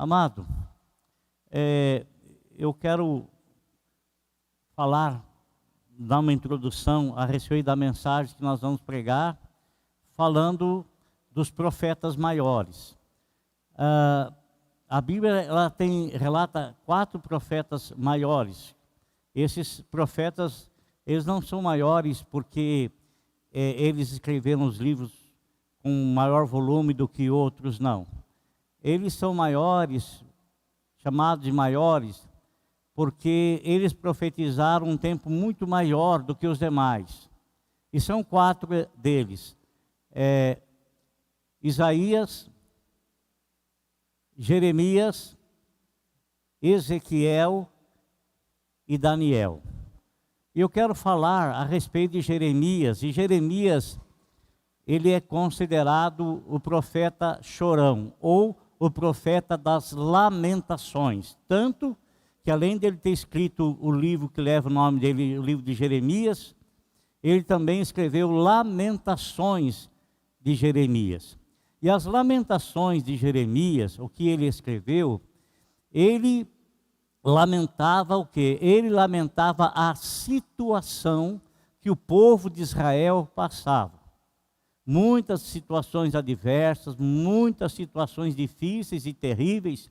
Amado, eu quero dar uma introdução a respeito da mensagem que nós vamos pregar, falando dos profetas maiores. A Bíblia relata 4 profetas maiores. Esses profetas, eles não são maiores porque eles escreveram os livros com maior volume do que outros, não. Eles são maiores, chamados de maiores, porque eles profetizaram um tempo muito maior do que os demais. E são 4 deles. Isaías, Jeremias, Ezequiel e Daniel. E eu quero falar a respeito de Jeremias. E Jeremias, ele é considerado o profeta chorão, ou o profeta das lamentações. Tanto que além dele ter escrito o livro que leva o nome dele, o livro de Jeremias, ele também escreveu Lamentações de Jeremias. E as Lamentações de Jeremias, o que ele escreveu, ele lamentava o quê? Ele lamentava a situação que o povo de Israel passava. Muitas situações adversas, muitas situações difíceis e terríveis.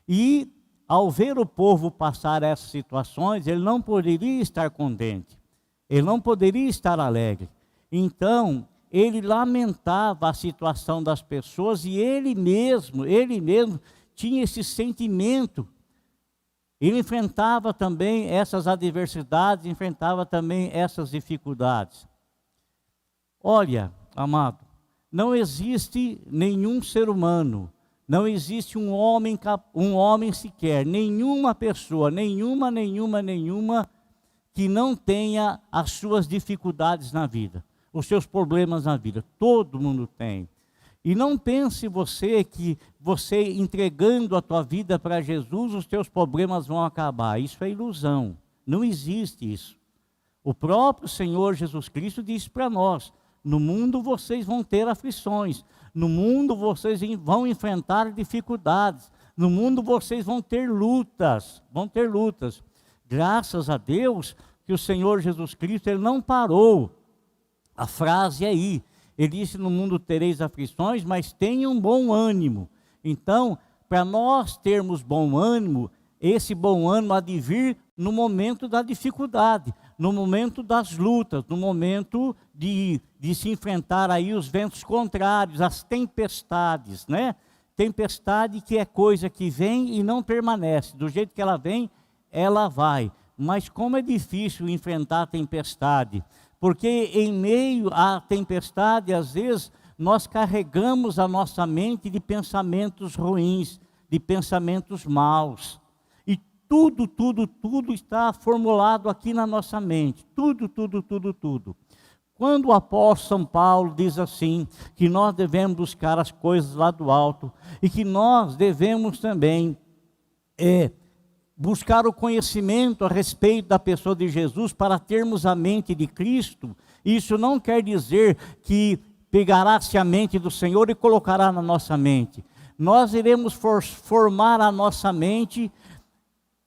E ao ver o povo passar essas situações, ele não poderia estar contente. Ele não poderia estar alegre. Então, ele lamentava a situação das pessoas e ele mesmo tinha esse sentimento. Ele enfrentava também essas adversidades, enfrentava também essas dificuldades. Olha, amado, não existe nenhum ser humano, não existe um homem sequer, nenhuma pessoa, nenhuma, que não tenha as suas dificuldades na vida, os seus problemas na vida. Todo mundo tem. E não pense você que você entregando a tua vida para Jesus, os teus problemas vão acabar. Isso é ilusão. Não existe isso. O próprio Senhor Jesus Cristo disse para nós: no mundo vocês vão ter aflições. No mundo vocês vão enfrentar dificuldades. No mundo vocês vão ter lutas. Graças a Deus que o Senhor Jesus Cristo, ele não parou. A frase é aí. Ele disse: no mundo tereis aflições, mas tenham bom ânimo. Então, para nós termos bom ânimo, esse bom ânimo há de vir no momento da dificuldade, no momento das lutas, no momento de se enfrentar aí os ventos contrários, as tempestades, né? Tempestade que é coisa que vem e não permanece. Do jeito que ela vem, ela vai. Mas como é difícil enfrentar a tempestade, porque em meio à tempestade, às vezes, nós carregamos a nossa mente de pensamentos ruins, de pensamentos maus. E tudo está formulado aqui na nossa mente. Tudo. Quando o apóstolo São Paulo diz assim, que nós devemos buscar as coisas lá do alto, e que nós devemos também buscar o conhecimento a respeito da pessoa de Jesus para termos a mente de Cristo, isso não quer dizer que pegará-se a mente do Senhor e colocará na nossa mente. Nós iremos formar a nossa mente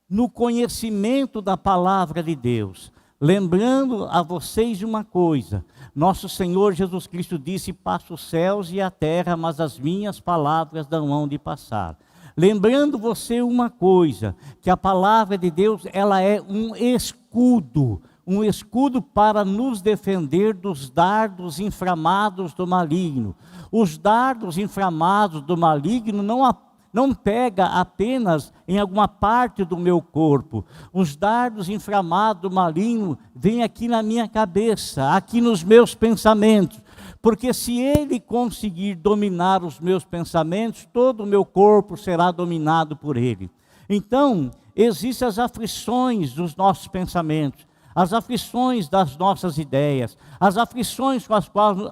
no conhecimento da palavra de Deus. Lembrando a vocês uma coisa: nosso Senhor Jesus Cristo disse: passa os céus e a terra, mas as minhas palavras não hão de passar. Lembrando você uma coisa, que a palavra de Deus, ela é um escudo para nos defender dos dardos inflamados do maligno. Os dardos inflamados do maligno não pega apenas em alguma parte do meu corpo. Os dardos inflamados do maligno vêm aqui na minha cabeça, aqui nos meus pensamentos. Porque se ele conseguir dominar os meus pensamentos, todo o meu corpo será dominado por ele. Então, existem as aflições dos nossos pensamentos, as aflições das nossas ideias, as aflições com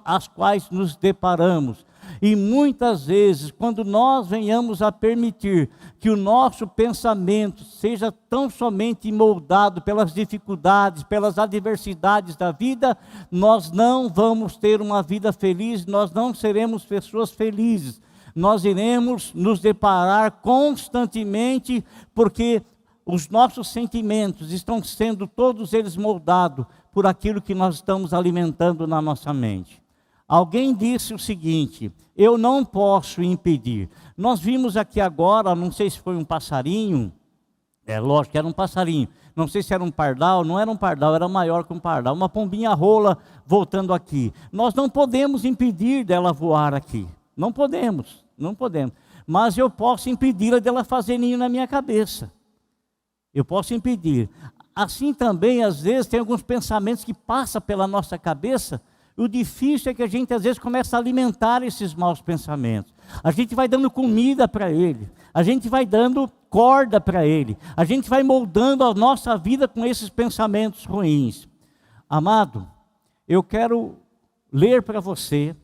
as quais nos deparamos. E muitas vezes, quando nós venhamos a permitir que o nosso pensamento seja tão somente moldado pelas dificuldades, pelas adversidades da vida, nós não vamos ter uma vida feliz, nós não seremos pessoas felizes. Nós iremos nos deparar constantemente, porque os nossos sentimentos estão sendo todos eles moldados por aquilo que nós estamos alimentando na nossa mente. Alguém disse o seguinte: eu não posso impedir. Nós vimos aqui agora, não sei se foi um passarinho, lógico que era um passarinho, não sei se era um pardal, não era um pardal, era maior que um pardal, uma pombinha rola voltando aqui. Nós não podemos impedir dela voar aqui, não podemos, mas eu posso impedir dela fazer ninho na minha cabeça, eu posso impedir. Assim também, às vezes, tem alguns pensamentos que passam pela nossa cabeça. O difícil é que a gente às vezes começa a alimentar esses maus pensamentos. A gente vai dando comida para ele, a gente vai dando corda para ele, a gente vai moldando a nossa vida com esses pensamentos ruins. Amado, eu quero ler para você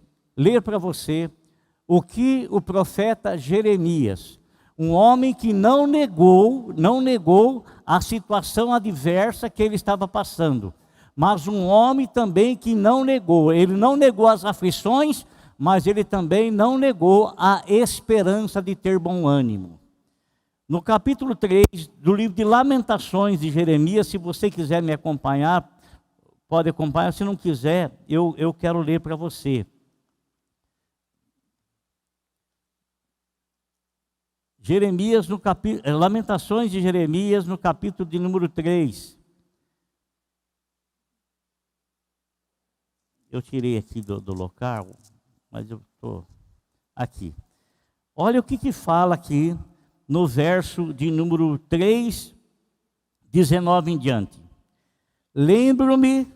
o que o profeta Jeremias, um homem que não negou a situação adversa que ele estava passando, mas um homem também que não negou, ele não negou as aflições, mas ele também não negou a esperança de ter bom ânimo. No capítulo 3 do livro de Lamentações de Jeremias, se você quiser me acompanhar, pode acompanhar, se não quiser, eu quero ler para você. Lamentações de Jeremias, no capítulo de número 3. Eu tirei aqui do local, mas eu estou aqui. Olha o que fala aqui no verso de número 3, 19 em diante. Lembro-me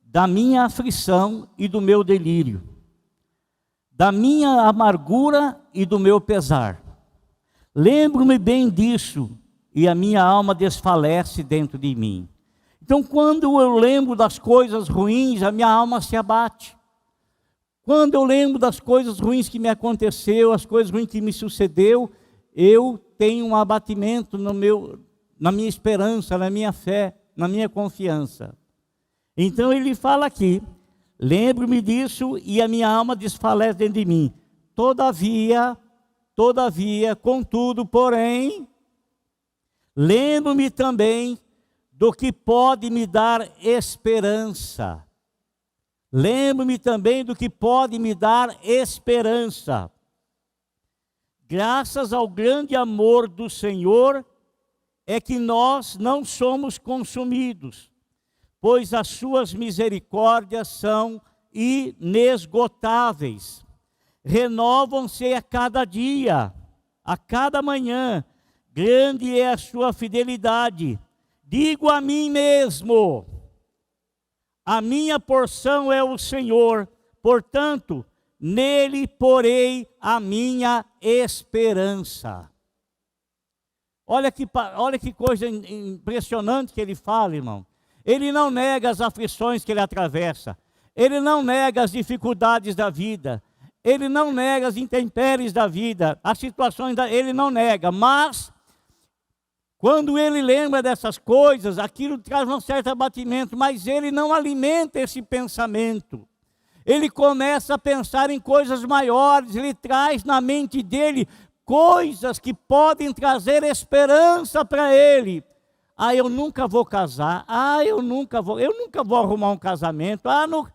da minha aflição e do meu delírio, da minha amargura e do meu pesar. Lembro-me bem disso, e a minha alma desfalece dentro de mim. Então, quando eu lembro das coisas ruins, a minha alma se abate. Quando eu lembro das coisas ruins que me aconteceu, as coisas ruins que me sucedeu, eu tenho um abatimento na minha esperança, na minha fé, na minha confiança. Então ele fala aqui: lembro-me disso e a minha alma desfalece dentro de mim. Todavia, contudo, porém, lembro-me também do que pode me dar esperança. Lembro-me também do que pode me dar esperança. Graças ao grande amor do Senhor, é que nós não somos consumidos, pois as suas misericórdias são inesgotáveis. Renovam-se a cada dia, a cada manhã. Grande é a sua fidelidade. Digo a mim mesmo: a minha porção é o Senhor, portanto, nele porei a minha esperança. Olha que coisa impressionante que ele fala, irmão. Ele não nega as aflições que ele atravessa, ele não nega as dificuldades da vida, ele não nega as intempéries da vida, as situações ele não nega, mas quando ele lembra dessas coisas, aquilo traz um certo abatimento, mas ele não alimenta esse pensamento. Ele começa a pensar em coisas maiores, ele traz na mente dele coisas que podem trazer esperança para ele. Eu nunca vou casar, eu nunca vou arrumar um casamento. Amado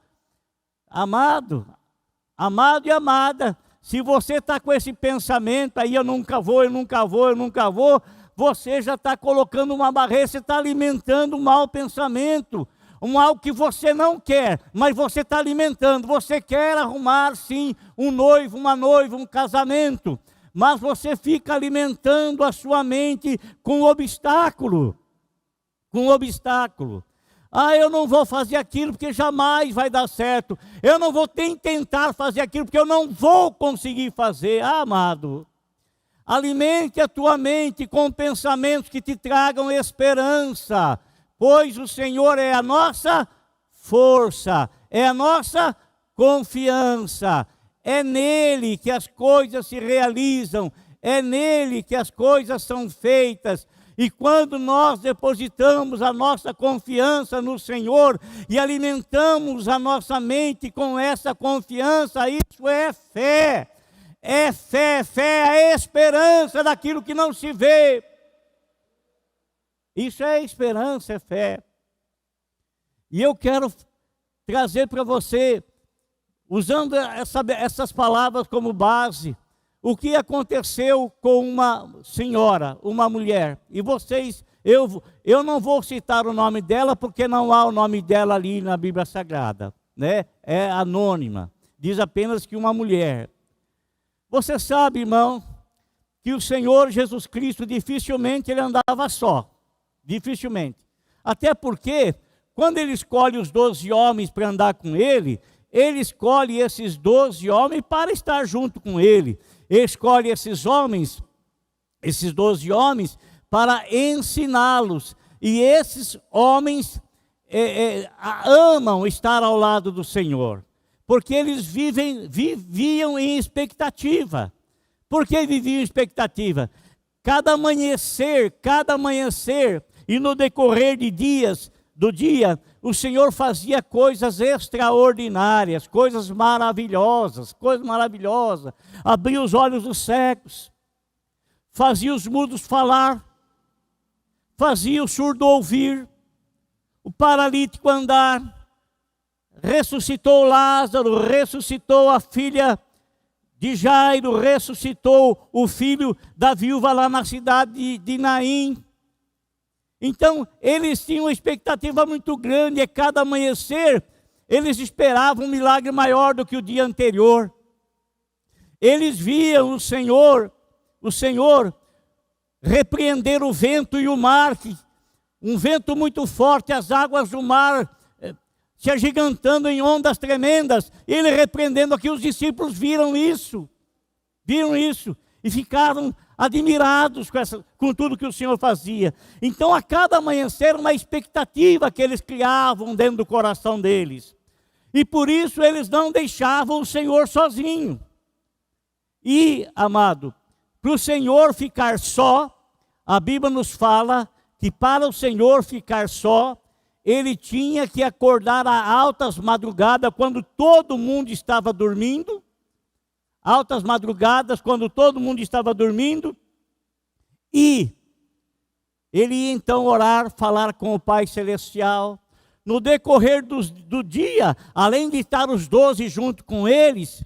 e amada, se você está com esse pensamento aí, eu nunca vou, você já está colocando uma barreira, você está alimentando um mau pensamento, algo que você não quer, mas você está alimentando. Você quer arrumar sim um noivo, uma noiva, um casamento, mas você fica alimentando a sua mente com obstáculo. Eu não vou fazer aquilo porque jamais vai dar certo. Eu não vou tentar fazer aquilo porque eu não vou conseguir fazer. Amado, alimente a tua mente com pensamentos que te tragam esperança, pois o Senhor é a nossa força, é a nossa confiança. É nele que as coisas se realizam, é nele que as coisas são feitas. E quando nós depositamos a nossa confiança no Senhor e alimentamos a nossa mente com essa confiança, isso é fé. é fé, fé é a esperança daquilo que não se vê. Isso é esperança, é fé. E eu quero trazer para você, usando essas palavras como base, o que aconteceu com uma senhora, uma mulher. E vocês, eu não vou citar o nome dela, porque não há o nome dela ali na Bíblia Sagrada, né? É anônima, diz apenas que uma mulher. Você sabe, irmão, que o Senhor Jesus Cristo dificilmente ele andava só, dificilmente. Até porque, quando ele escolhe os 12 homens para andar com ele escolhe esses 12 homens para estar junto com ele. Ele escolhe esses homens, esses 12 homens, para ensiná-los. E esses homens amam estar ao lado do Senhor, porque eles viviam em expectativa. Por que viviam em expectativa? Cada amanhecer, e no decorrer de do dia, o Senhor fazia coisas extraordinárias, coisas maravilhosas, abria os olhos dos cegos, fazia os mudos falar, fazia o surdo ouvir, o paralítico andar, ressuscitou Lázaro, ressuscitou a filha de Jairo, ressuscitou o filho da viúva lá na cidade de Naim. Então, eles tinham uma expectativa muito grande, e cada amanhecer, eles esperavam um milagre maior do que o dia anterior. Eles viam o Senhor repreender o vento e o mar, um vento muito forte, as águas do mar se agigantando em ondas tremendas, ele repreendendo aqui, os discípulos viram isso, e ficaram admirados com tudo que o Senhor fazia. Então, a cada amanhecer, uma expectativa que eles criavam dentro do coração deles. E por isso eles não deixavam o Senhor sozinho. E, amado, para o Senhor ficar só, a Bíblia nos fala que para o Senhor ficar só, ele tinha que acordar a altas madrugadas, quando todo mundo estava dormindo. Altas madrugadas, quando todo mundo estava dormindo, e ele ia então orar, falar com o Pai Celestial. No decorrer do dia, além de estar os 12 junto com eles,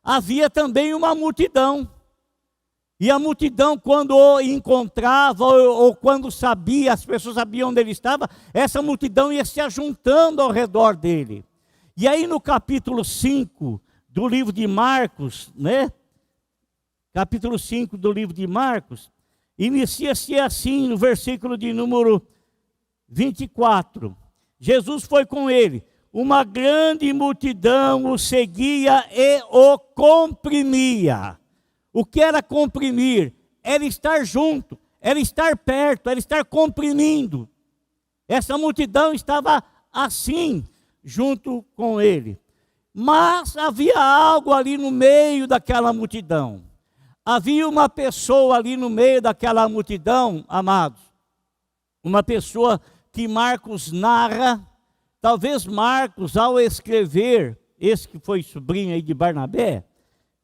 havia também uma multidão. E a multidão, quando o encontrava, ou quando sabia, as pessoas sabiam onde ele estava, essa multidão ia se ajuntando ao redor dele. E aí no capítulo 5, do livro de Marcos, né? Capítulo 5 do livro de Marcos, inicia-se assim, no versículo de número 24. Jesus foi com ele, uma grande multidão o seguia e o comprimia. O que era comprimir? Era estar junto, era estar perto, era estar comprimindo. Essa multidão estava assim, junto com ele. Mas havia algo ali no meio daquela multidão. Havia uma pessoa ali no meio daquela multidão, amados. Uma pessoa que Marcos narra. Talvez Marcos, ao escrever, esse que foi sobrinho aí de Barnabé,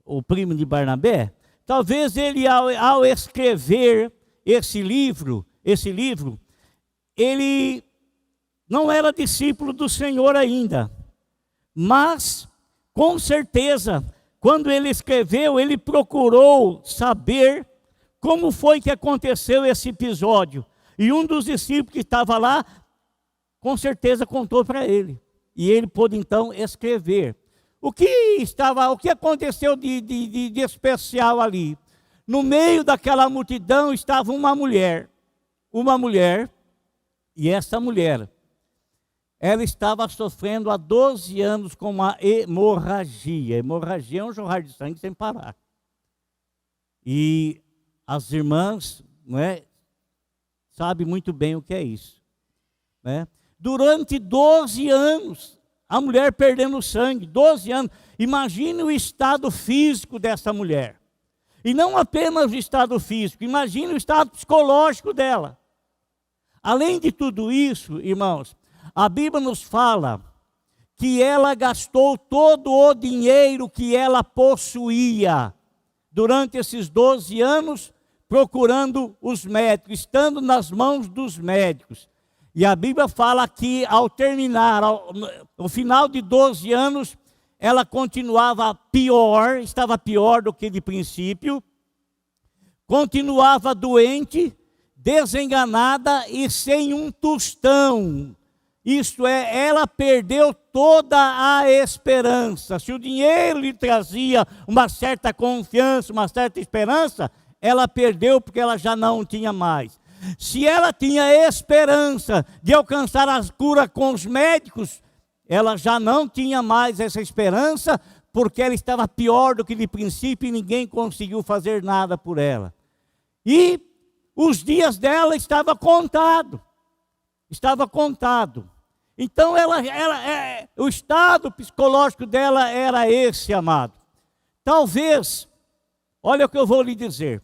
o primo de Barnabé, talvez ele ao escrever esse livro, ele não era discípulo do Senhor ainda. Mas, com certeza, quando ele escreveu, ele procurou saber como foi que aconteceu esse episódio. E um dos discípulos que estava lá, com certeza contou para ele. E ele pôde então escrever. O que aconteceu de especial ali? No meio daquela multidão estava uma mulher, e essa mulher, ela estava sofrendo há 12 anos com uma hemorragia. Hemorragia é um jorrar de sangue sem parar. E as irmãs, não é, sabem muito bem o que é isso, né? Durante 12 anos, a mulher perdendo sangue, 12 anos. Imagine o estado físico dessa mulher. E não apenas o estado físico, imagine o estado psicológico dela. Além de tudo isso, irmãos, a Bíblia nos fala que ela gastou todo o dinheiro que ela possuía durante esses 12 anos, procurando os médicos, estando nas mãos dos médicos. E a Bíblia fala que ao terminar, no final de 12 anos, ela continuava pior, estava pior do que de princípio, continuava doente, desenganada e sem um tostão. Isto é, ela perdeu toda a esperança. Se o dinheiro lhe trazia uma certa confiança, uma certa esperança, ela perdeu porque ela já não tinha mais. Se ela tinha esperança de alcançar a cura com os médicos, ela já não tinha mais essa esperança, porque ela estava pior do que de princípio e ninguém conseguiu fazer nada por ela. E os dias dela estavam contados. Estava contado. Então, o estado psicológico dela era esse, amado. Talvez, olha o que eu vou lhe dizer.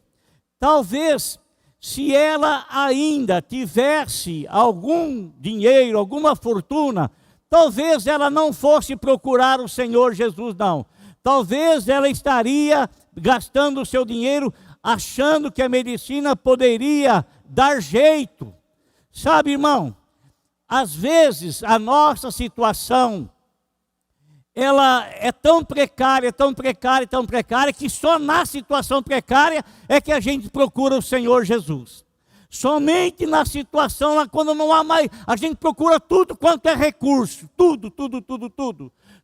Talvez, se ela ainda tivesse algum dinheiro, alguma fortuna, talvez ela não fosse procurar o Senhor Jesus, não. Talvez ela estaria gastando o seu dinheiro achando que a medicina poderia dar jeito. Sabe, irmão, às vezes a nossa situação, ela é tão precária, tão precária, tão precária, que só na situação precária é que a gente procura o Senhor Jesus. Somente na situação, quando não há mais, a gente procura tudo quanto é recurso, tudo.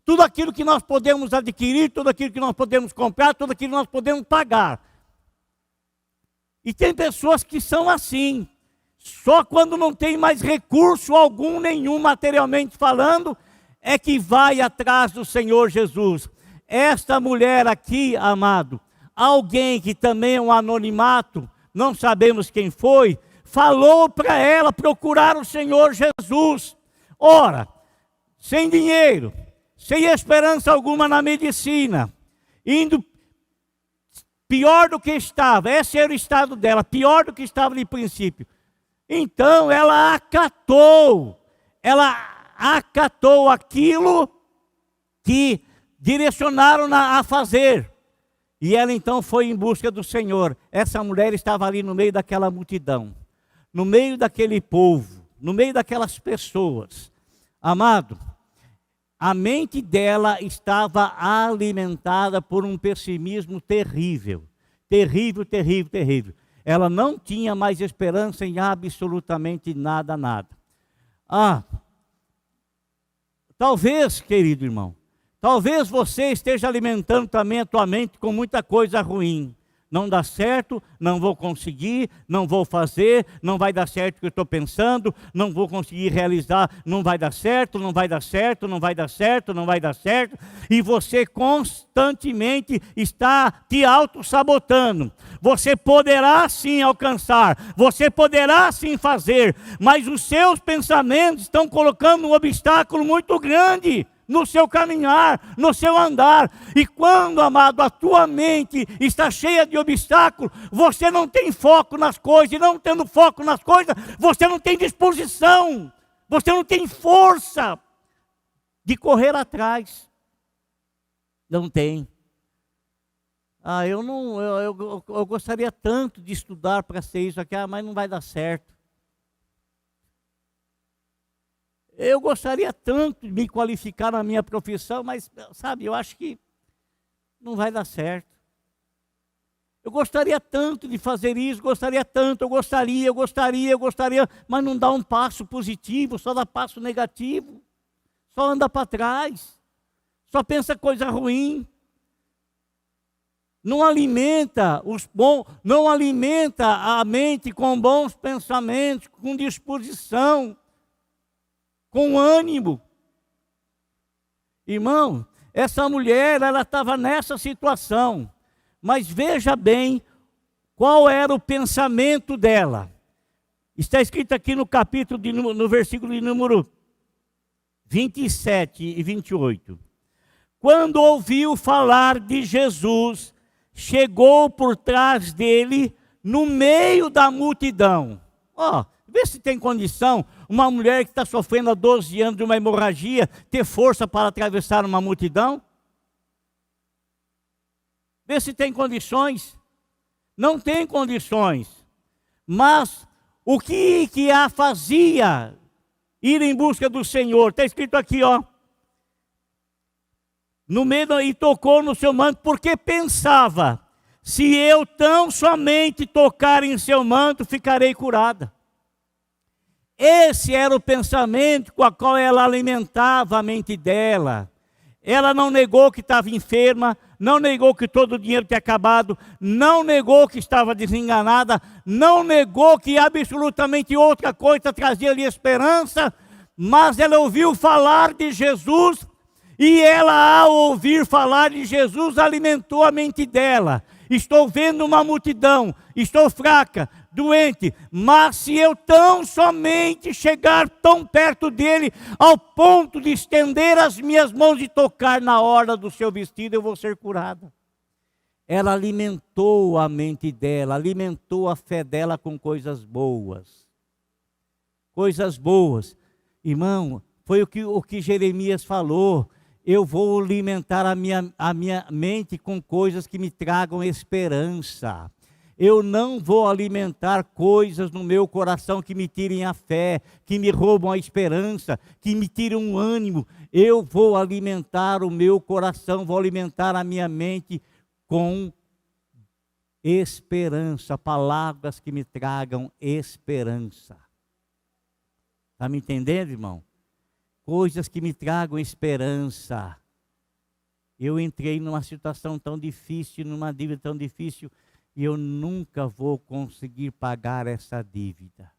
Tudo aquilo que nós podemos adquirir, tudo aquilo que nós podemos comprar, tudo aquilo que nós podemos pagar. E tem pessoas que são assim. Só quando não tem mais recurso algum, nenhum materialmente falando, é que vai atrás do Senhor Jesus. Esta mulher aqui, amado, alguém que também é um anonimato, não sabemos quem foi, falou para ela procurar o Senhor Jesus. Ora, sem dinheiro, sem esperança alguma na medicina, indo pior do que estava, esse era o estado dela, pior do que estava de princípio. Então ela acatou aquilo que direcionaram a fazer. E ela então foi em busca do Senhor. Essa mulher estava ali no meio daquela multidão, no meio daquele povo, no meio daquelas pessoas. Amado, a mente dela estava alimentada por um pessimismo terrível. Terrível. Ela não tinha mais esperança em absolutamente nada. Talvez, querido irmão, talvez você esteja alimentando também a tua mente com muita coisa ruim. Não dá certo, não vou conseguir, não vou fazer, não vai dar certo o que eu estou pensando, não vou conseguir realizar, não vai dar certo. E você constantemente está te auto-sabotando. Você poderá sim alcançar, você poderá sim fazer, mas os seus pensamentos estão colocando um obstáculo muito grande no seu caminhar, no seu andar. E quando, amado, a tua mente está cheia de obstáculos, você não tem foco nas coisas, e não tendo foco nas coisas, você não tem disposição, você não tem força de correr atrás. Não tem. Eu gostaria tanto de estudar para ser isso aqui, mas não vai dar certo. Eu gostaria tanto de me qualificar na minha profissão, mas, sabe, eu acho que não vai dar certo. Eu gostaria tanto de fazer isso, eu gostaria, mas não dá um passo positivo, só dá passo negativo, só anda para trás, só pensa coisa ruim. Não alimenta a mente com bons pensamentos, com disposição, com ânimo. Irmão, essa mulher, ela estava nessa situação, mas veja bem qual era o pensamento dela. Está escrito aqui no capítulo, no versículo de número 27 e 28. Quando ouviu falar de Jesus, chegou por trás dele, no meio da multidão. Vê se tem condição uma mulher que está sofrendo há 12 anos de uma hemorragia ter força para atravessar uma multidão. Vê se tem condições. Não tem condições. Mas o que a fazia ir em busca do Senhor? Está escrito aqui, ó. No meio, e tocou no seu manto, porque pensava: se eu tão somente tocar em seu manto, ficarei curada. Esse era o pensamento com o qual ela alimentava a mente dela. Ela não negou que estava enferma, não negou que todo o dinheiro tinha acabado, não negou que estava desenganada, não negou que absolutamente outra coisa trazia-lhe esperança, mas ela ouviu falar de Jesus, e ela, ao ouvir falar de Jesus, alimentou a mente dela. Estou vendo uma multidão, estou fraca, doente, mas se eu tão somente chegar tão perto dele, ao ponto de estender as minhas mãos e tocar na orla do seu vestido, eu vou ser curada. Ela alimentou a mente dela, alimentou a fé dela com coisas boas. Coisas boas. Irmão, foi o que Jeremias falou. Eu vou alimentar a minha mente com coisas que me tragam esperança. Eu não vou alimentar coisas no meu coração que me tirem a fé, que me roubam a esperança, que me tiram o ânimo. Eu vou alimentar o meu coração, vou alimentar a minha mente com esperança, palavras que me tragam esperança. Está me entendendo, irmão? Coisas que me tragam esperança. Eu entrei numa situação tão difícil, numa dívida tão difícil, e eu nunca vou conseguir pagar essa dívida.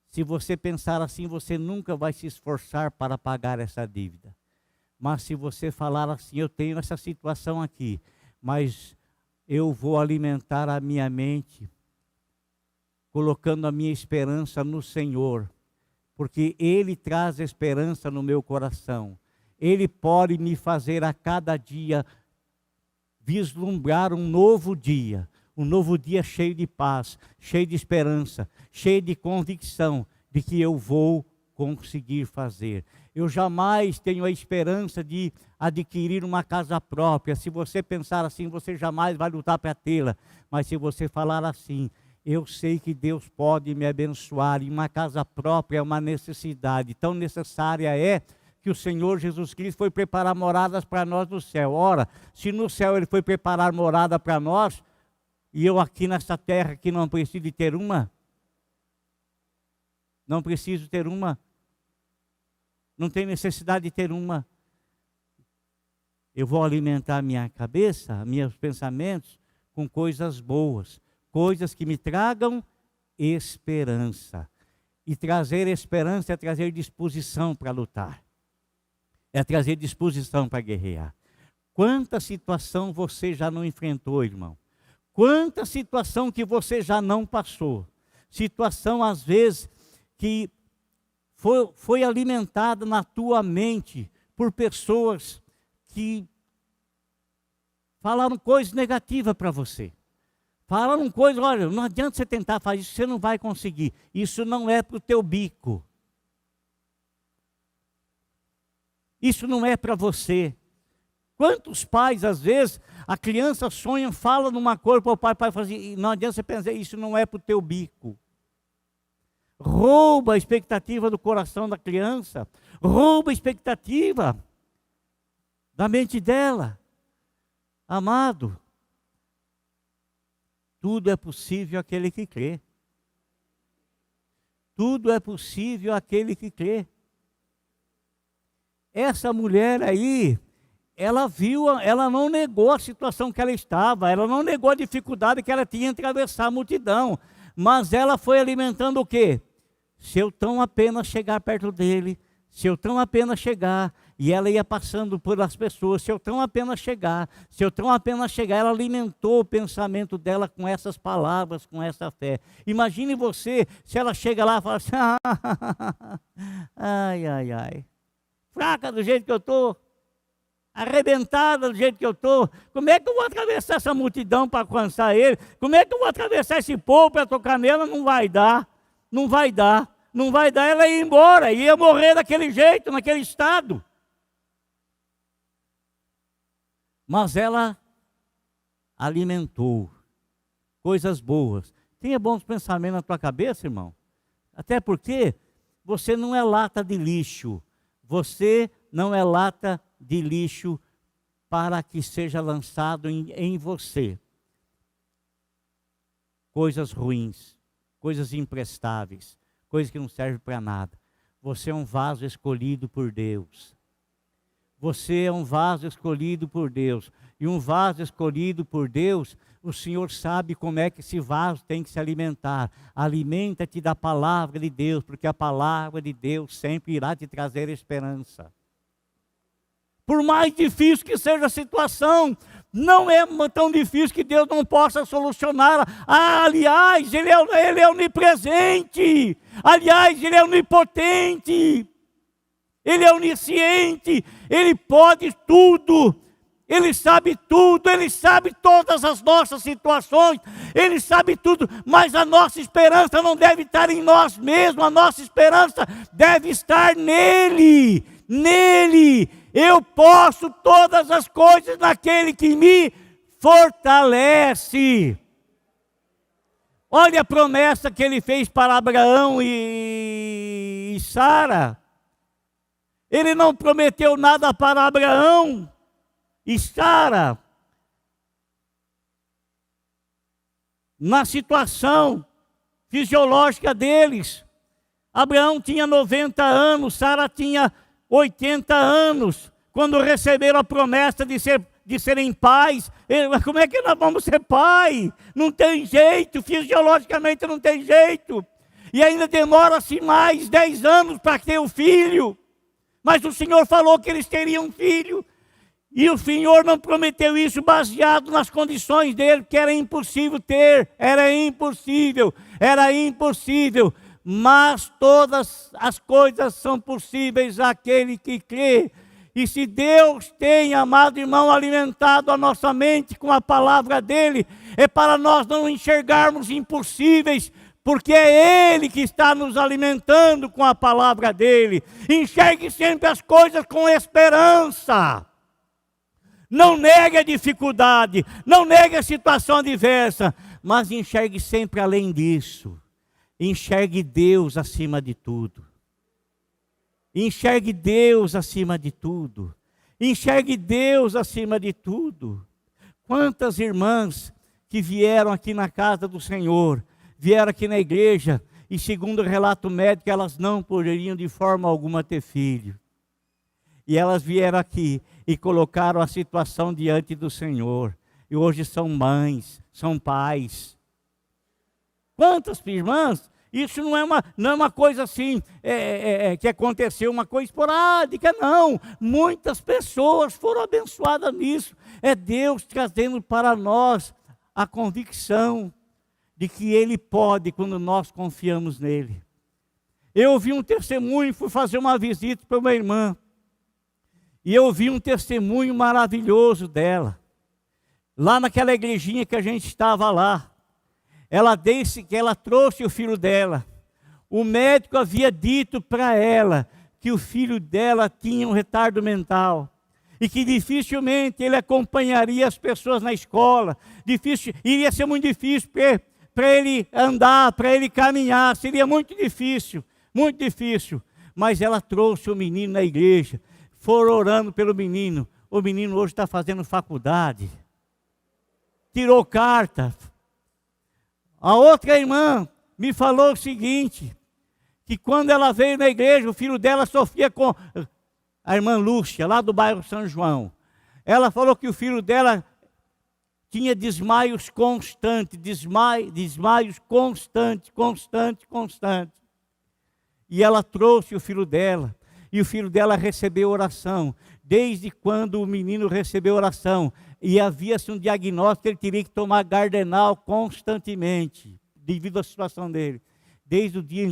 Se você pensar assim, você nunca vai se esforçar para pagar essa dívida. Mas se você falar assim: eu tenho essa situação aqui, mas eu vou alimentar a minha mente, colocando a minha esperança no Senhor, porque Ele traz esperança no meu coração. Ele pode me fazer a cada dia vislumbrar um novo dia cheio de paz, cheio de esperança, cheio de convicção de que eu vou conseguir fazer. Eu jamais tenho a esperança de adquirir uma casa própria. Se você pensar assim, você jamais vai lutar para tê-la. Mas se você falar assim: eu sei que Deus pode me abençoar, e uma casa própria é uma necessidade. Tão necessária é que o Senhor Jesus Cristo foi preparar moradas para nós no céu. Ora, se no céu Ele foi preparar morada para nós, e eu aqui nessa terra que não preciso de ter uma, não preciso ter uma, não tenho necessidade de ter uma, eu vou alimentar a minha cabeça, meus pensamentos, com coisas boas, coisas que me tragam esperança. E trazer esperança é trazer disposição para lutar, é trazer disposição para guerrear. Quanta situação você já não enfrentou, irmão? Quanta situação que você já não passou? Situação, às vezes, que foi alimentada na tua mente por pessoas que falaram coisas negativas para você. Falaram coisas: olha, não adianta você tentar fazer isso, você não vai conseguir. Isso não é para o teu bico. Isso não é para você. Quantos pais, às vezes, a criança sonha, fala numa coisa para o pai fazer, não adianta você pensar: isso não é para o teu bico. Rouba a expectativa do coração da criança, rouba a expectativa da mente dela. Amado, tudo é possível àquele que crê. Tudo é possível àquele que crê. Essa mulher aí, ela viu, ela não negou a situação que ela estava, ela não negou a dificuldade que ela tinha em atravessar a multidão, mas ela foi alimentando o quê? Se eu tão apenas chegar perto dele, se eu tão apenas chegar, e ela ia passando por as pessoas, se eu tão apenas chegar, ela alimentou o pensamento dela com essas palavras, com essa fé. Imagine você, se ela chega lá e fala assim: ai, ai, ai, fraca do jeito que eu estou, arrebentada do jeito que eu estou, como é que eu vou atravessar essa multidão para alcançar ele? Como é que eu vou atravessar esse povo para tocar nela? Não vai dar, não vai dar, não vai dar. Ela ia embora, ia morrer daquele jeito, naquele estado. Mas ela alimentou. Coisas boas. Tenha bons pensamentos na tua cabeça, irmão. Até porque você não é lata de lixo. Você não é lata de lixo para que seja lançado em você coisas ruins, coisas imprestáveis, coisas que não servem para nada. Você é um vaso escolhido por Deus. Você é um vaso escolhido por Deus. E um vaso escolhido por Deus, o Senhor sabe como é que esse vaso tem que se alimentar. Alimenta-te da palavra de Deus, porque a palavra de Deus sempre irá te trazer esperança. Por mais difícil que seja a situação, não é tão difícil que Deus não possa solucionar. Aliás, Ele é onipresente. Aliás, Ele é onipotente. Ele é onisciente. Ele pode tudo. Ele sabe tudo. Ele sabe todas as nossas situações. Ele sabe tudo. Mas a nossa esperança não deve estar em nós mesmos. A nossa esperança deve estar nele. Nele. Eu posso todas as coisas naquele que me fortalece. Olha a promessa que ele fez para Abraão e Sara. Ele não prometeu nada para Abraão e Sara na situação fisiológica deles. Abraão tinha 90 anos, Sara tinha 80 anos, quando receberam a promessa de serem pais. Como é que nós vamos ser pai? Não tem jeito, fisiologicamente não tem jeito. E ainda demora-se mais 10 anos para ter um filho. Mas o Senhor falou que eles teriam um filho. E o Senhor não prometeu isso baseado nas condições dele, que era impossível ter. Era impossível. Mas todas as coisas são possíveis àquele que crê. E se Deus tem, amado irmão, alimentado a nossa mente com a palavra dele, é para nós não enxergarmos impossíveis, porque é Ele que está nos alimentando com a palavra dele. Enxergue sempre as coisas com esperança. Não negue a dificuldade, não negue a situação adversa, mas enxergue sempre além disso. Enxergue Deus acima de tudo. Enxergue Deus acima de tudo. Enxergue Deus acima de tudo. Quantas irmãs que vieram aqui na casa do Senhor, vieram aqui na igreja, e segundo o relato médico, elas não poderiam de forma alguma ter filho. E elas vieram aqui e colocaram a situação diante do Senhor. E hoje são mães, são pais. Quantas irmãs? Isso não é uma coisa assim, que aconteceu, uma coisa esporádica, não. Muitas pessoas foram abençoadas nisso. É Deus trazendo para nós a convicção de que Ele pode quando nós confiamos nele. Eu ouvi um testemunho, fui fazer uma visita para uma irmã. E eu ouvi um testemunho maravilhoso dela. Lá naquela igrejinha que a gente estava lá. Ela disse que ela trouxe o filho dela. O médico havia dito para ela que o filho dela tinha um retardo mental. E que dificilmente ele acompanharia as pessoas na escola. Iria ser muito difícil para ele andar, para ele caminhar. Seria muito difícil, muito difícil. Mas ela trouxe o menino na igreja. Foram orando pelo menino. O menino hoje está fazendo faculdade. Tirou carta. A outra irmã me falou o seguinte, que quando ela veio na igreja, o filho dela sofria com a irmã Lúcia, lá do bairro São João. Ela falou que o filho dela tinha desmaios constantes, desmaios constantes. E ela trouxe o filho dela, e o filho dela recebeu oração. Desde quando o menino recebeu oração, e havia-se um diagnóstico que ele teria que tomar Gardenal constantemente, devido à situação dele. Desde o dia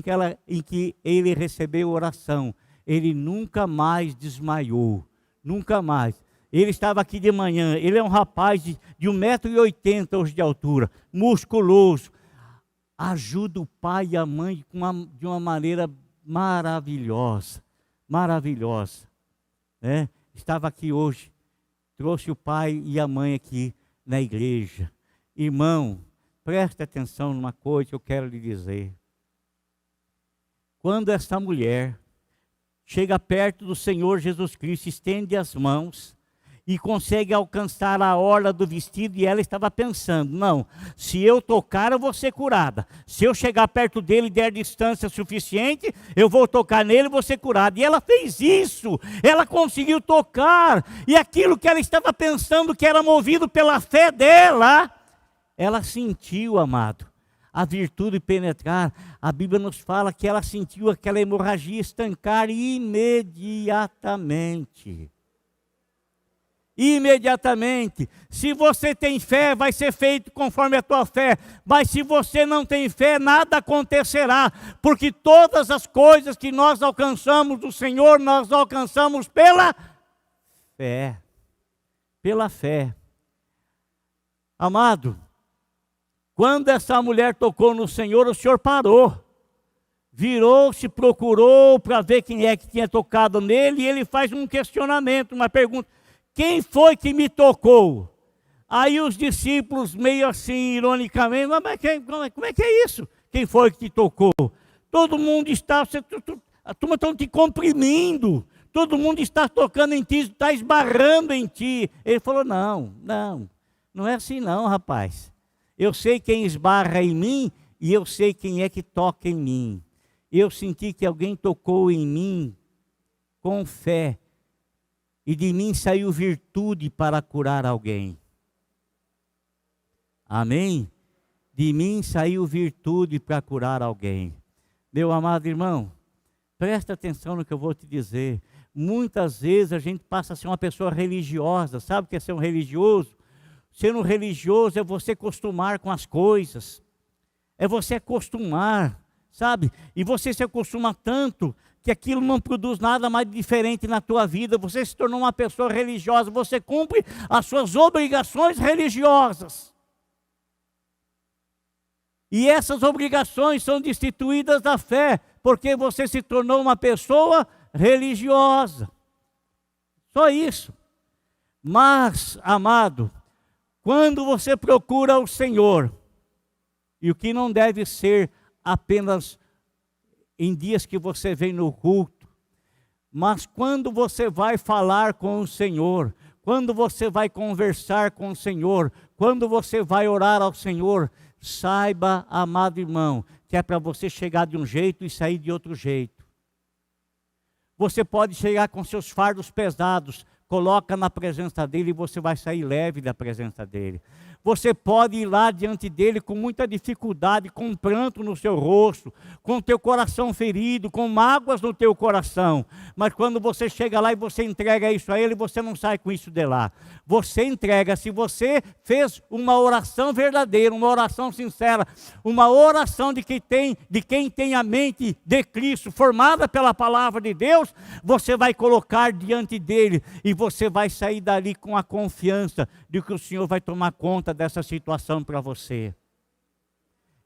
em que ele recebeu oração, ele nunca mais desmaiou, nunca mais. Ele estava aqui de manhã, ele é um rapaz de 1,80 m hoje de altura, musculoso. Ajuda o pai e a mãe de uma maneira maravilhosa, né? Estava aqui hoje, trouxe o pai e a mãe aqui na igreja. Irmão, preste atenção numa coisa que eu quero lhe dizer. Quando essa mulher chega perto do Senhor Jesus Cristo, estende as mãos e consegue alcançar a orla do vestido, e ela estava pensando, não, se eu tocar eu vou ser curada, se eu chegar perto dele e der distância suficiente, eu vou tocar nele e vou ser curada. E ela fez isso, ela conseguiu tocar, e aquilo que ela estava pensando, que era movido pela fé dela, ela sentiu, amado, a virtude penetrar. A Bíblia nos fala que ela sentiu aquela hemorragia estancar imediatamente. Imediatamente. Se você tem fé, vai ser feito conforme a tua fé. Mas se você não tem fé, nada acontecerá. Porque todas as coisas que nós alcançamos do Senhor, nós alcançamos pela fé. Pela fé. Amado, quando essa mulher tocou no Senhor, o Senhor parou. Virou-se, procurou para ver quem é que tinha tocado nele, e ele faz um questionamento, uma pergunta: quem foi que me tocou? Aí os discípulos, meio assim, ironicamente, como é que é isso? Quem foi que te tocou? Todo mundo está, a turma está te comprimindo, todo mundo está tocando em ti, está esbarrando em ti. Ele falou, não é assim não, rapaz. Eu sei quem esbarra em mim e eu sei quem é que toca em mim. Eu senti que alguém tocou em mim com fé. E de mim saiu virtude para curar alguém. Amém? De mim saiu virtude para curar alguém. Meu amado irmão, presta atenção no que eu vou te dizer. Muitas vezes a gente passa a ser uma pessoa religiosa. Sabe o que é ser um religioso? Ser um religioso é você acostumar com as coisas. É você acostumar, sabe? E você se acostuma tanto que aquilo não produz nada mais diferente na tua vida. Você se tornou uma pessoa religiosa, você cumpre as suas obrigações religiosas. E essas obrigações são destituídas da fé, porque você se tornou uma pessoa religiosa. Só isso. Mas, amado, quando você procura o Senhor, e o que não deve ser apenas em dias que você vem no culto, mas quando você vai falar com o Senhor, quando você vai conversar com o Senhor, quando você vai orar ao Senhor, saiba, amado irmão, que é para você chegar de um jeito e sair de outro jeito. Você pode chegar com seus fardos pesados, coloca na presença dele e você vai sair leve da presença dele. Você pode ir lá diante dele com muita dificuldade, com pranto no seu rosto, com o teu coração ferido, com mágoas no teu coração. Mas quando você chega lá e você entrega isso a ele, você não sai com isso de lá. Você entrega, se você fez uma oração verdadeira, uma oração sincera, uma oração de quem tem a mente de Cristo, formada pela palavra de Deus, você vai colocar diante dele e você vai sair dali com a confiança de que o Senhor vai tomar conta dessa situação para você.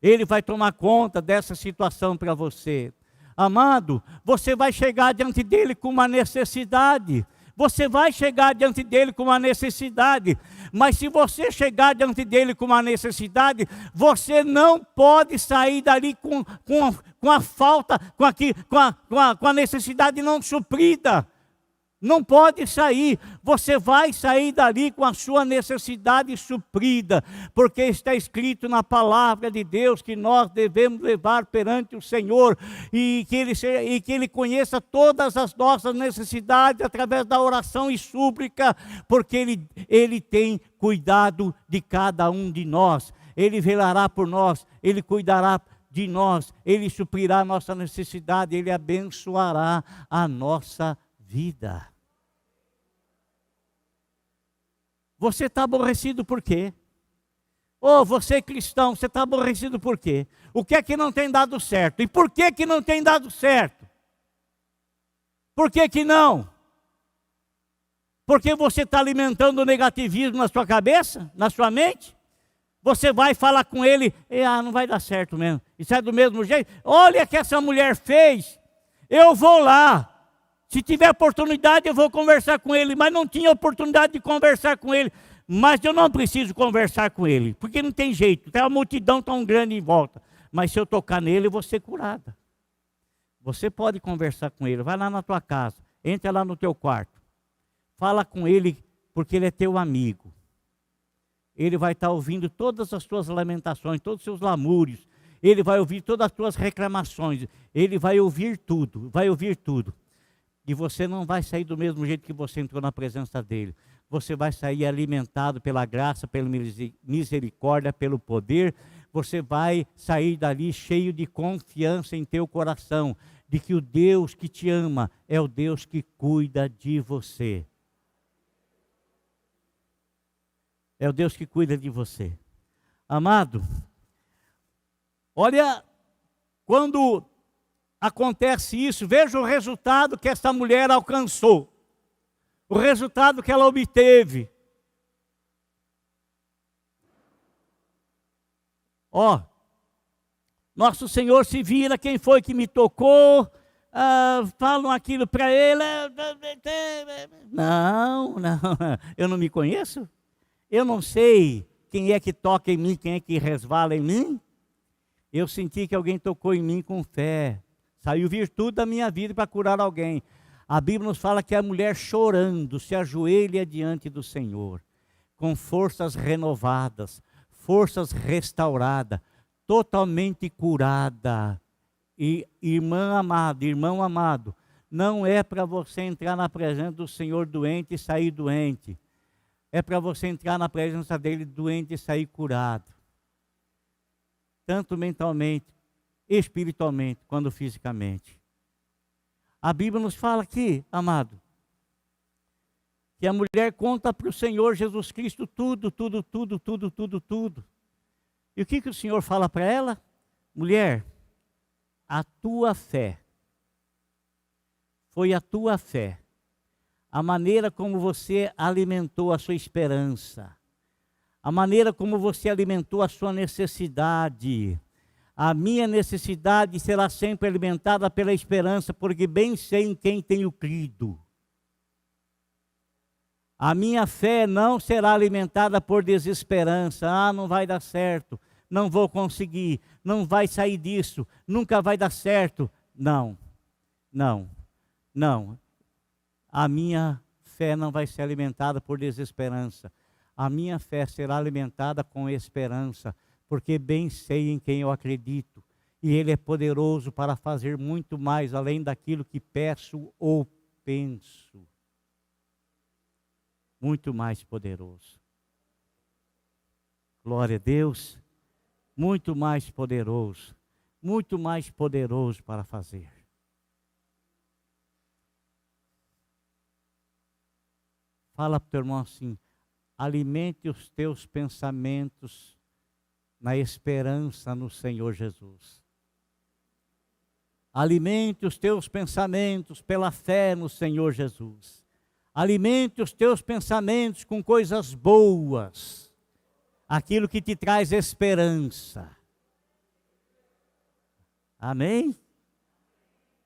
Ele vai tomar conta dessa situação para você. Amado, você vai chegar diante dele com uma necessidade. Você vai chegar diante dele com uma necessidade. Mas se você chegar diante dele com uma necessidade, você não pode sair dali com a falta, com a necessidade não suprida. Não pode sair, você vai sair dali com a sua necessidade suprida, porque está escrito na palavra de Deus que nós devemos levar perante o Senhor e que Ele conheça todas as nossas necessidades através da oração e súplica, porque Ele tem cuidado de cada um de nós, Ele velará por nós, Ele cuidará de nós, Ele suprirá a nossa necessidade, Ele abençoará a nossa vida. Você está aborrecido por quê? Você cristão, você está aborrecido por quê? O que é que não tem dado certo? E por que que não tem dado certo? Por que que não? Porque você está alimentando o negativismo na sua cabeça, na sua mente? Você vai falar com ele, não vai dar certo mesmo. Isso é do mesmo jeito? Olha o que essa mulher fez, eu vou lá. Se tiver oportunidade, eu vou conversar com ele, mas não tinha oportunidade de conversar com ele. mas eu não preciso conversar com ele, porque não tem jeito, tem uma multidão tão grande em volta. Mas se eu tocar nele, eu vou ser curada. Você pode conversar com ele, vai lá na tua casa, entra lá no teu quarto, fala com ele, porque ele é teu amigo. Ele vai estar ouvindo todas as tuas lamentações, todos os seus lamúrios, ele vai ouvir todas as tuas reclamações, ele vai ouvir tudo, vai ouvir tudo. E você não vai sair do mesmo jeito que você entrou na presença dele. Você vai sair alimentado pela graça, pela misericórdia, pelo poder. Você vai sair dali cheio de confiança em teu coração, de que o Deus que te ama é o Deus que cuida de você. É o Deus que cuida de você. Amado, olha, quando acontece isso, veja o resultado que essa mulher alcançou. O resultado que ela obteve. Ó, nosso Senhor se vira, quem foi que me tocou? Falam aquilo para ele. Não, eu não me conheço. Eu não sei quem é que toca em mim, quem é que resvala em mim. Eu senti que alguém tocou em mim com fé. Saiu virtude da minha vida para curar alguém. A Bíblia nos fala que a mulher chorando se ajoelha diante do Senhor, com forças renovadas, forças restauradas, totalmente curada. E irmã amada, irmão amado, não é para você entrar na presença do Senhor doente e sair doente. É para você entrar na presença dele doente e sair curado. Tanto mentalmente, espiritualmente, quanto fisicamente. A Bíblia nos fala aqui, amado, que a mulher conta para o Senhor Jesus Cristo tudo. E o que o Senhor fala para ela? Mulher, a tua fé, foi a tua fé, a maneira como você alimentou a sua esperança, a maneira como você alimentou a sua necessidade. A minha necessidade será sempre alimentada pela esperança, porque bem sei em quem tenho crido. A minha fé não será alimentada por desesperança. Não vai dar certo, não vou conseguir, não vai sair disso, nunca vai dar certo. Não. A minha fé não vai ser alimentada por desesperança. A minha fé será alimentada com esperança, porque bem sei em quem eu acredito, e Ele é poderoso para fazer muito mais além daquilo que peço ou penso. Muito mais poderoso. Glória a Deus. Muito mais poderoso para fazer. Fala para o teu irmão assim: alimente os teus pensamentos na esperança no Senhor Jesus. Alimente os teus pensamentos pela fé no Senhor Jesus. Alimente os teus pensamentos com coisas boas, aquilo que te traz esperança. Amém?